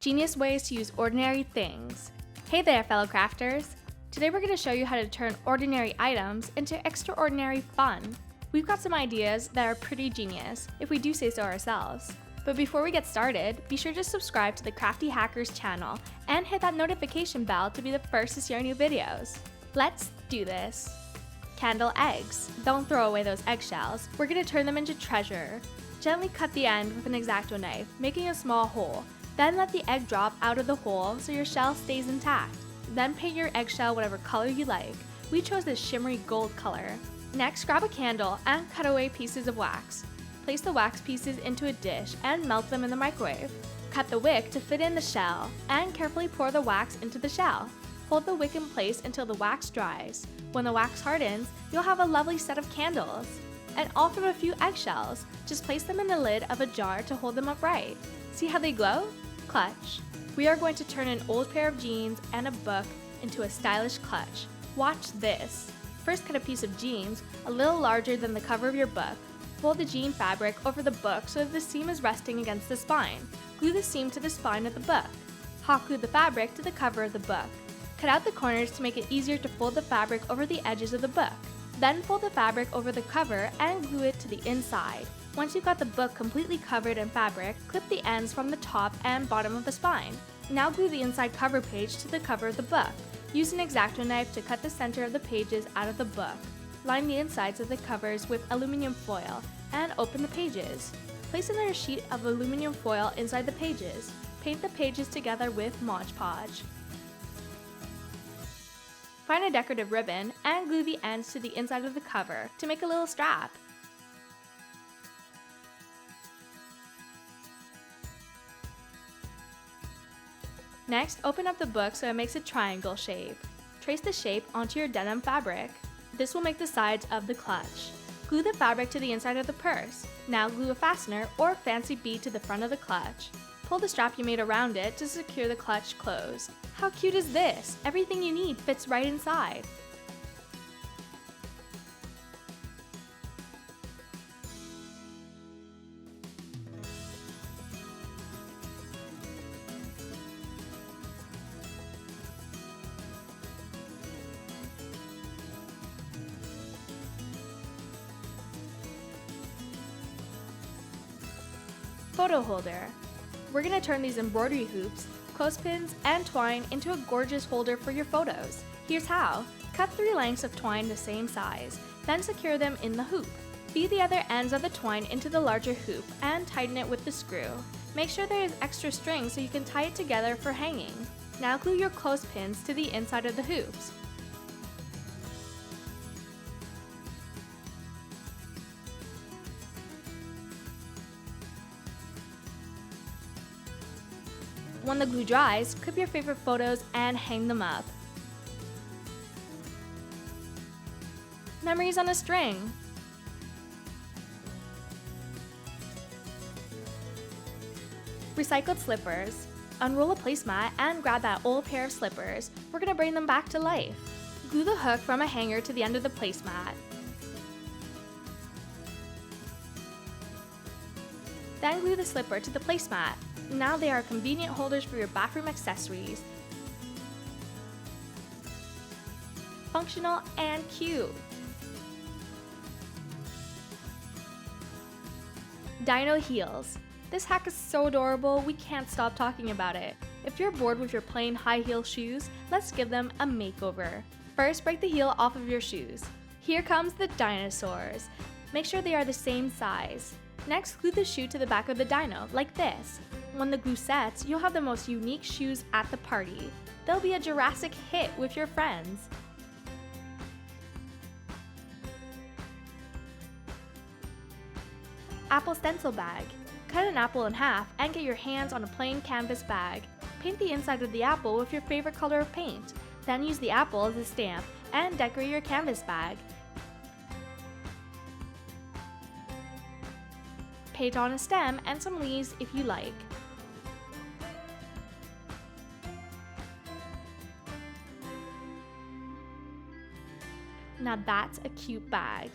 Genius ways to use ordinary things. Hey there, fellow crafters! Today we're going to show you how to turn ordinary items into extraordinary fun. We've got some ideas that are pretty genius, if we do say so ourselves. But before we get started, be sure to subscribe to the Crafty Hackers channel and hit that notification bell to be the first to see our new videos. Let's do this! Candle eggs. Don't throw away those eggshells. We're going to turn them into treasure. Gently cut the end with an X-Acto knife, making a small hole. Then let the egg drop out of the hole so your shell stays intact. Then paint your eggshell whatever color you like. We chose this shimmery gold color. Next, grab a candle and cut away pieces of wax. Place the wax pieces into a dish and melt them in the microwave. Cut the wick to fit in the shell and carefully pour the wax into the shell. Hold the wick in place until the wax dries. When the wax hardens, you'll have a lovely set of candles. And all from a few eggshells. Just place them in the lid of a jar to hold them upright. See how they glow? Clutch. We are going to turn an old pair of jeans and a book into a stylish clutch. Watch this. First, cut a piece of jeans a little larger than the cover of your book. Fold the jean fabric over the book so that the seam is resting against the spine. Glue the seam to the spine of the book. Hot glue the fabric to the cover of the book. Cut out the corners to make it easier to fold the fabric over the edges of the book. Then fold the fabric over the cover and glue it to the inside. Once you've got the book completely covered in fabric, clip the ends from the top and bottom of the spine. Now glue the inside cover page to the cover of the book. Use an X-Acto knife to cut the center of the pages out of the book. Line the insides of the covers with aluminum foil and open the pages. Place another sheet of aluminum foil inside the pages. Paint the pages together with Mod Podge. Find a decorative ribbon and glue the ends to the inside of the cover to make a little strap. Next, open up the book so it makes a triangle shape. Trace the shape onto your denim fabric. This will make the sides of the clutch. Glue the fabric to the inside of the purse. Now glue a fastener or fancy bead to the front of the clutch. Pull the strap you made around it to secure the clutch closed. How cute is this? Everything you need fits right inside. Photo holder. We're going to turn these embroidery hoops, clothespins, and twine into a gorgeous holder for your photos. Here's how. Cut 3 lengths of twine the same size, then secure them in the hoop. Feed the other ends of the twine into the larger hoop and tighten it with the screw. Make sure there is extra string so you can tie it together for hanging. Now glue your clothespins to the inside of the hoops. When the glue dries, clip your favorite photos and hang them up. Memories on a string. Recycled slippers. Unroll a placemat and grab that old pair of slippers. We're going to bring them back to life. Glue the hook from a hanger to the end of the placemat. Then glue the slipper to the placemat. Now they are convenient holders for your bathroom accessories. Functional and cute. Dino heels. This hack is so adorable, we can't stop talking about it. If you're bored with your plain high heel shoes, let's give them a makeover. First, break the heel off of your shoes. Here comes the dinosaurs. Make sure they are the same size. Next, glue the shoe to the back of the dino, like this. When the glue sets, you'll have the most unique shoes at the party. They'll be a Jurassic hit with your friends. Apple stencil bag. Cut an apple in half and get your hands on a plain canvas bag. Paint the inside of the apple with your favorite color of paint. Then use the apple as a stamp and decorate your canvas bag. Paint on a stem and some leaves if you like. Now that's a cute bag.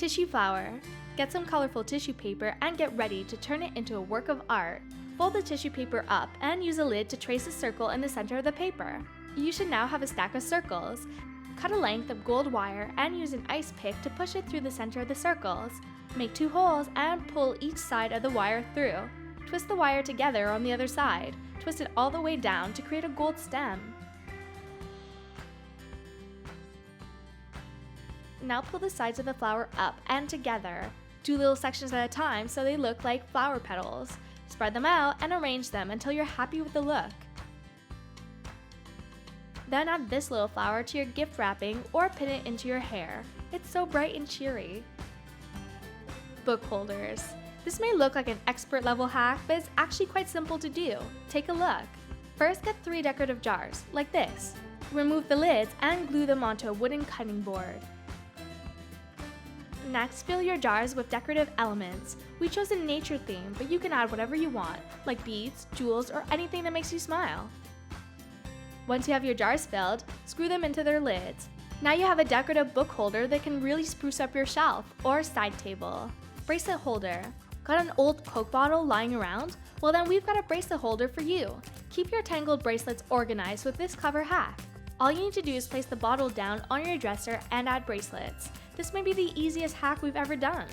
Tissue flower. Get some colorful tissue paper and get ready to turn it into a work of art. Fold the tissue paper up and use a lid to trace a circle in the center of the paper. You should now have a stack of circles. Cut a length of gold wire and use an ice pick to push it through the center of the circles. Make 2 holes and pull each side of the wire through. Twist the wire together on the other side. Twist it all the way down to create a gold stem. Now pull the sides of the flower up and together. Do little sections at a time so they look like flower petals. Spread them out and arrange them until you're happy with the look. Then add this little flower to your gift wrapping or pin it into your hair. It's so bright and cheery. Book holders. This may look like an expert level hack, but it's actually quite simple to do. Take a look. First, get 3 decorative jars, like this. Remove the lids and glue them onto a wooden cutting board. Next, fill your jars with decorative elements. We chose a nature theme, but you can add whatever you want, like beads, jewels, or anything that makes you smile. Once you have your jars filled, screw them into their lids. Now you have a decorative book holder that can really spruce up your shelf or side table. Bracelet holder. Got an old Coke bottle lying around? Well then we've got a bracelet holder for you. Keep your tangled bracelets organized with this clever hack. All you need to do is place the bottle down on your dresser and add bracelets. This may be the easiest hack we've ever done.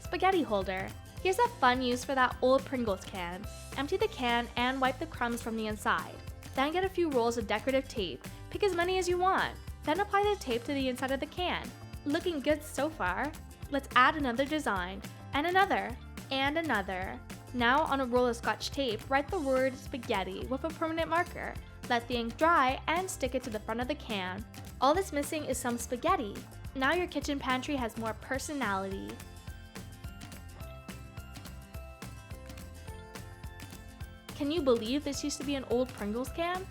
Spaghetti holder. Here's a fun use for that old Pringles can. Empty the can and wipe the crumbs from the inside. Then get a few rolls of decorative tape. Pick as many as you want. Then apply the tape to the inside of the can. Looking good so far. Let's add another design, and another, and another. Now on a roll of Scotch tape, write the word spaghetti with a permanent marker. Let the ink dry and stick it to the front of the can. All that's missing is some spaghetti. Now your kitchen pantry has more personality. Can you believe this used to be an old Pringles can?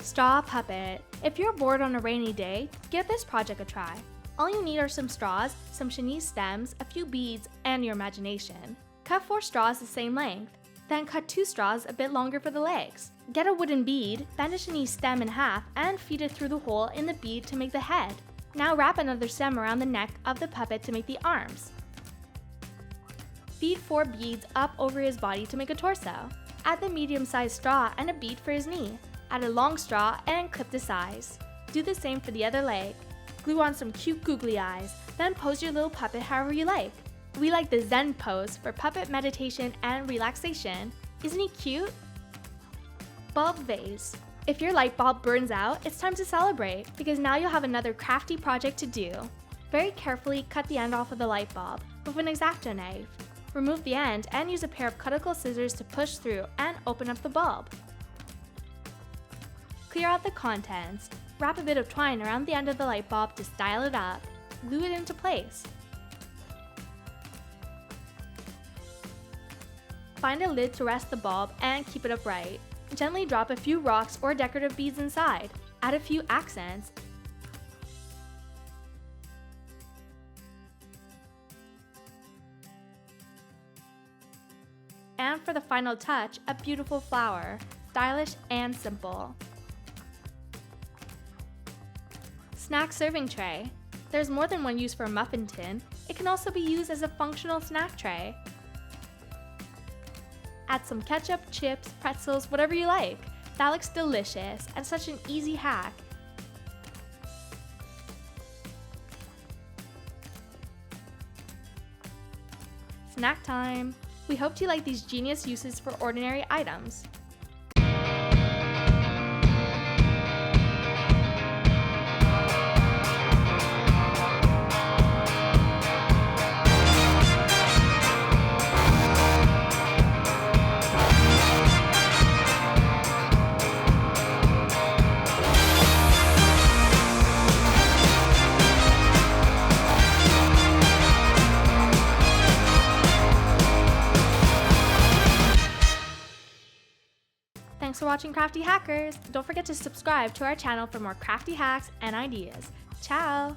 Straw puppet. If you're bored on a rainy day, give this project a try. All you need are some straws, some chenille stems, a few beads, and your imagination. Cut 4 straws the same length. Then cut 2 straws a bit longer for the legs. Get a wooden bead, bend a chenille stem in half, and feed it through the hole in the bead to make the head. Now wrap another stem around the neck of the puppet to make the arms. Feed 4 beads up over his body to make a torso. Add the medium-sized straw and a bead for his knee. Add a long straw and clip the size. Do the same for the other leg. Glue on some cute googly eyes, then pose your little puppet however you like. We like the Zen pose for puppet meditation and relaxation. Isn't he cute? Bulb vase. If your light bulb burns out, it's time to celebrate, because now you'll have another crafty project to do. Very carefully cut the end off of the light bulb with an X-Acto knife. Remove the end and use a pair of cuticle scissors to push through and open up the bulb. Clear out the contents. Wrap a bit of twine around the end of the light bulb to style it up. Glue it into place. Find a lid to rest the bulb and keep it upright. Gently drop a few rocks or decorative beads inside. Add a few accents. And for the final touch, a beautiful flower. Stylish and simple. Snack serving tray. There's more than one use for a muffin tin. It can also be used as a functional snack tray. Add some ketchup, chips, pretzels, whatever you like. That looks delicious and such an easy hack. Snack time! We hope you like these genius uses for ordinary items. Thanks for watching Crafty Hackers! Don't forget to subscribe to our channel for more crafty hacks and ideas. Ciao!